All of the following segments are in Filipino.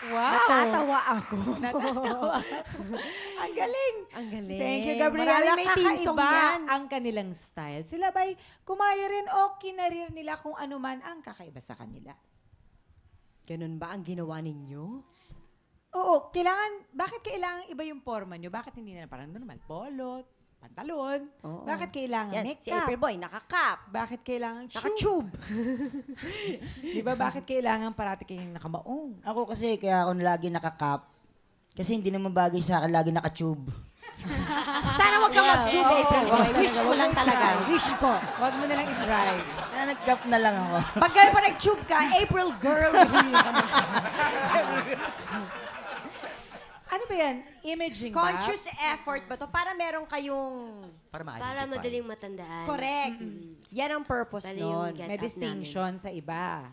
Wow! Natatawa ako. Natatawa. Ang galing. Ang galing. Thank you, Gabriela. Maraming may team song Kakaiba yan. ang kanilang style. Sila ba'y kumaya rin o kinarir nila kung ano man ang kakaiba sa kanila? Ganun ba ang ginawa ninyo? Oo, bakit kailangan iba yung forma nyo? Bakit hindi na parang normal? Polo, pantalon. Oo. Bakit kailangan Yan, si makeup? April Boy, nakakap. Bakit kailangan tube? Naka-tube. Di ba? Bakit kailangan parati kayong nakamaong? Ako kasi kaya ako lagi nakakap. Kasi hindi naman bagay sa akin lagi nakatube. Sana wag kang mag-tube, April Boy. Wish ko lang talaga. Wish ko. Huwag mo nalang i-try. Kaya nag-cap na lang ako. Pag gano'n pa nag-tube ka, April girl. Ano ba yan? Imaging ba? Conscious effort ba to? Para meron kayong... Para madaling matandaan. Correct. Yan ang purpose Bali nun. yung get May up distinction sa iba.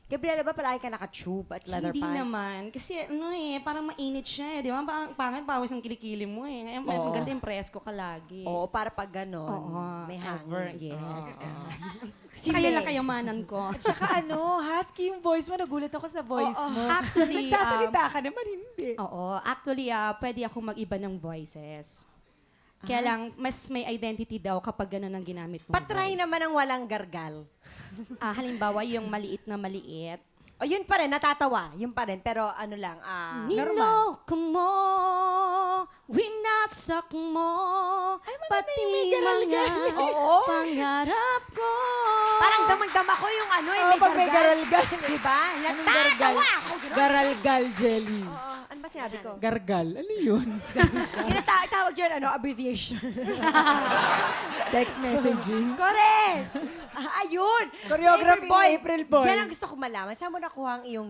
Gabriela, ba palagi ka naka-tube at leather Hindi pants? naman. Kasi ano parang mainit siya Di ba? Parang pangit pawis ang kilikili mo Kaya Oo. maganda yung presko ka lagi. Oo, para pag gano'n, Oo, may ever, hangin. yes. Si Kaya May. lang kayamanan ko. Tsaka husky yung voice mo. Nagulat ako sa voice Oo, mo. actually, Nagsasalita ka naman, hindi. Oo. Actually, pwede ako mag-iba ng voices. Kaya lang, mas may identity daw kapag gano'n ang ginamit mong Patry voice. naman ang walang gargal. Halimbawa, yung maliit na maliit. O yun pa rin, natatawa. Yun pa rin, pero ano lang, normal. Niloko mo, winasak mo, pati mga Oo. pangarap ko. Parang damang-dama ko yung ano, Oo, may pag may gargal. garalgal. Diba? Anong Natatawa ako. Ganun. Garalgal jelly. Oo, ano ba sinabi ko? Gargal. Ano yun? Tawag dyan, abbreviation. Text messaging. Correct! Ayun! Choreography ni April Boy. Yan ang gusto ko malaman. Saan mo nakuha ang iyong...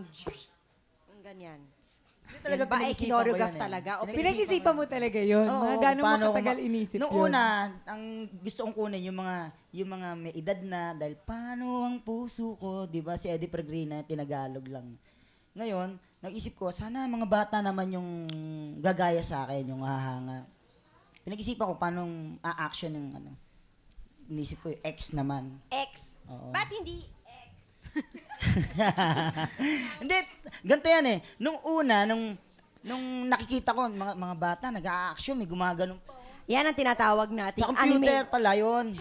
Yung ganyan. Talaga Yan ba ay pinag-isipan ko kinorograph yan eh. talaga? O Pinag-isipan mo talaga yun. Oo, Mga gano'ng paano makatagal ako inisip Nung yun. una, ang gusto kong kunin yung mga may edad na dahil paano ang puso ko, 'di ba? Si Eddie Peregrina tinagalog lang. Ngayon, nag-isip ko sana mga bata naman yung gagaya sa akin, yung hahanga. Pinag-isipan ko paano a-action yung ano. Inisip ko yung X naman. X. Oo. Ba't hindi X? Hindi, ganito yan eh. Nung una, nung nakikita ko, mga bata, nag-a-action, may gumaganon pa. Yan ang tinatawag nating Sa computer anime. pala yun.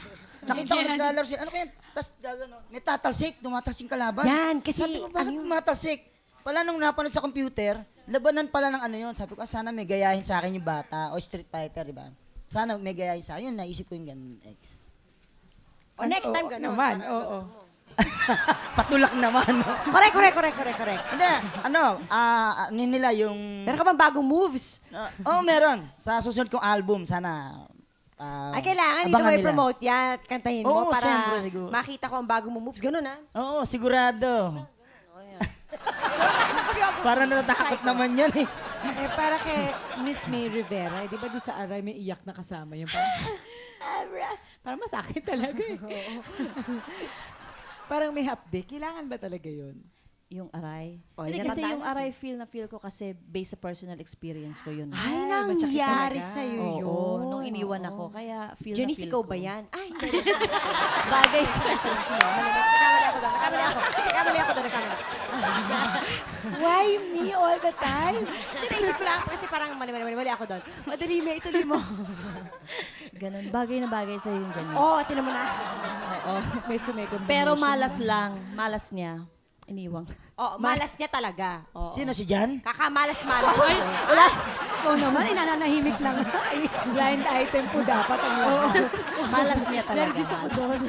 Nakita ko naglalaro sila. Ano kaya? Tapos gagano. May tatalsik, tumatalsik kalaban. Yan, kasi Sabi ko, bakit ano yun? tumatalsik? Pala nung napanood sa computer, labanan pala ng ano yun. Sabi ko, sana may gayahin sa akin yung bata. O Street Fighter, di ba? Sana may gayahin sa akin. Yun, naisip ko yung ganun, X. O next time, Oo, gano'n. naman, oo. Patulak naman. No? Correct. Hindi, ano nila yung... Meron ka bang bagong moves? Meron. Sa susunod kong album, sana... Ay, kailangan dito abangan may nila. promote yan at kantahin mo Oo, para siyempre, siguro. makita ko ang bagong mo moves. Ganun, ha? Oo, sigurado. Parang natatakot naman yan eh. Eh, para kay Miss May Rivera, di ba doon sa aray may iyak na kasama yung parang, parang masakit talaga eh. Parang may hapde. Kailangan ba talaga yun? Yung aray. O, Hindi, yan kasi ang yung tandaan. aray feel ko kasi based sa personal experience ko yun. Ay, masakit nangyari talaga. sa'yo Oo, yun. nung iniwan ako. Kaya feel Janice, na feel ikaw ko. ba yan? Ay, Bagay sa... Nagkamali ako doon. Why me all the time? Naisip ko lang kasi parang mali ako doon. Madali, may ituloy mo. Ganun. Bagay na bagay sa yung Janice. Oo, tinan mo na. Oo, may sumecond. Pero malas lang. Malas niya. Iniwang. Oo, malas niya talaga. Oo. Sino si Jan? Kakamalas-malas. Wala. Ikaw naman, inananahimik lang. Ay, blind item po dapat. Malas niya talaga. Nervous ako Malas. doon.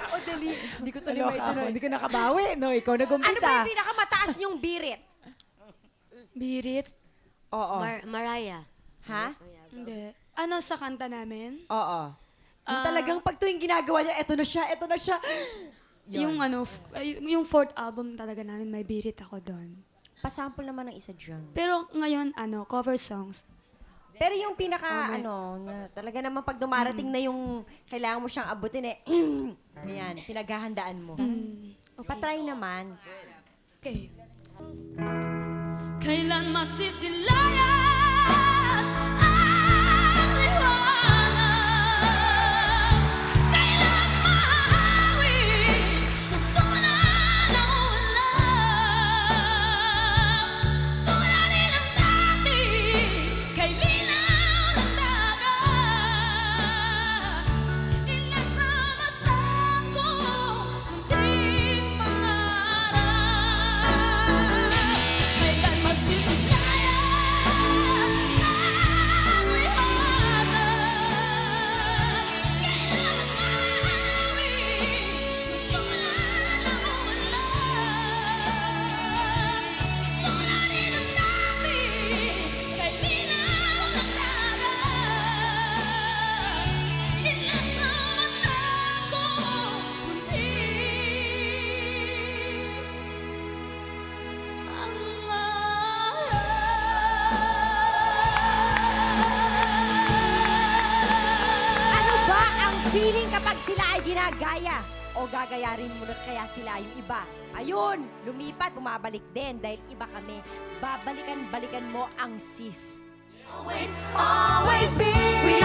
O, dali. Hindi ko tuloy maituloy. Hindi ko nakabawi. No, ikaw Ano nag-umpisa. ba yung pinakamataas niyong birit? Birit? Oo. Mariah. Ha? Hindi. Ano sa kanta namin? Oo. Yung talagang pag tuwing ginagawa niya, eto na siya. Yung yung fourth album talaga namin, may birit ako doon. Pasample naman ng isa dyan. Pero ngayon, cover songs. Pero yung pinaka, na talaga naman pag dumarating na yung kailangan mo siyang abutin ayan, pinaghahandaan mo. Patry naman. Okay. Kailan masisilayan ang liwanag? Kailan mahahawi sa tunay na ulan? ginagaya o gagayarin mo na kaya sila yung iba. Ayun, lumipat, bumabalik din dahil iba kami. Babalikan-balikan mo ang sis. Always be